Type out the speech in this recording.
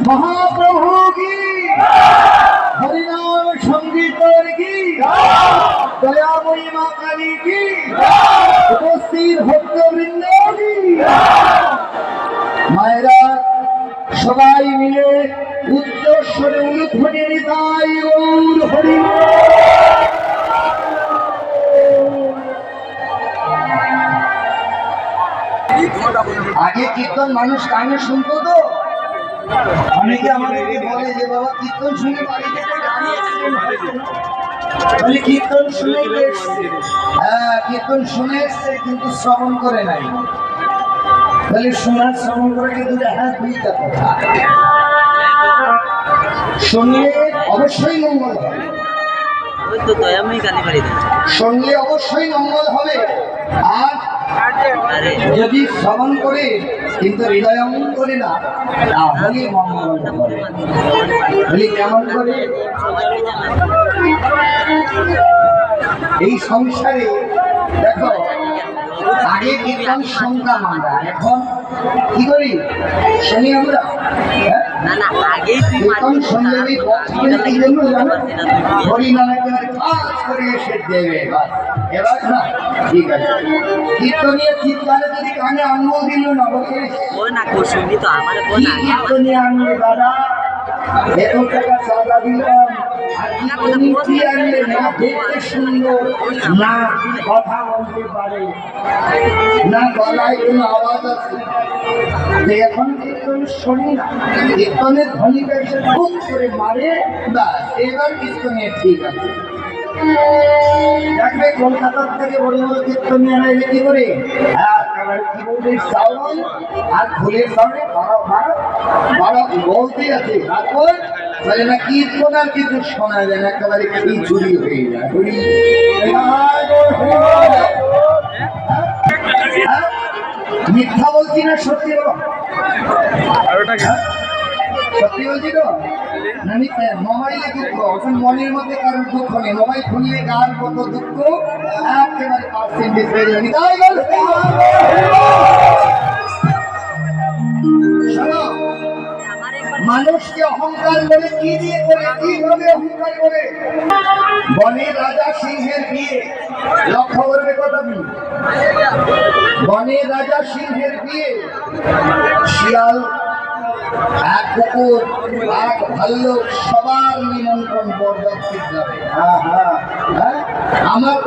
महाप्रभु की हरिनाम संगीत की दयामयी मां काली की उपस्थित भक्तवृंद की मायरा सबाई मिले उच्च स्वरे उलुध्वनि निताई गौर हरि आगे कीर्तन मानुष काने सुनतो तो অনেকে আমাদেরকে বলে যে বাবা কীর্তন শুনে বাড়িতে বলে কীর্তন শুনে হ্যাঁ কীর্তন শুনে এসছে কিন্তু শ্রবণ করে নাই বলে শোনার শ্রবণ করে কিন্তু হ্যাঁ দুইটা কথা শুনলে অবশ্যই মঙ্গল হবে শুনলে অবশ্যই মঙ্গল হবে আর যদি শ্রবণ করে কিন্তু হৃদয় অমন করে না তাহলে মঙ্গল হবে বলি কেমন করে এই সংসারে দেখো আগে কীর্তন শুনতাম আমরা এখন কি করি শুনি আমরা কীর্তন শুনলে কি জন্য জানো হরিনামকে কাজ করে এসে দেবে এবার না ঠিক আছে কীর্তনীয় চিৎকারে যদি কানে আঙুল দিল না বলছে কীর্তনীয় আঙুল দাদা এত টাকা চাঁদা দিলাম দেখতে সুন্দর না কথা বলতে পারে না গলায় কোনো আওয়াজ আছে এখন কীর্তন শুনি না কীর্তনের ধ্বনিটা এসে খুব করে মারে ব্যাস এবার কীর্তনের ঠিক আছে দেখবে কলকাতার থেকে বড় বড় কীর্তনীয়রা এলে কি করে কিবোর্ডের সাউন্ড আর ফুলের সামনে বড় বলতে আছে তারপর বলে না কীর্তন আর কিছু শোনা যায় না একেবারে খিচুড়ি হয়ে যায় মিথ্যা বলছি না সত্যি বলো সত্যি বলছি তো মোবাইলে দুঃখ এখন মনের মধ্যে কারোর দুঃখ নেই মোবাইল খুললে কার কত দুঃখ একেবারে পার্সেন্টেজ হয়ে যাবে মানুষকে অহংকার বলে কি দিয়ে করে কিভাবে অহংকার করে বনের রাজা সিংহের বিয়ে লক্ষ্য করবে কথা কি বনের রাজা সিংহের বিয়ে শিয়াল এক কুকুর এক ভাল্লুক সবার নিমন্ত্রণ বরযাত্রীর যাবে আমার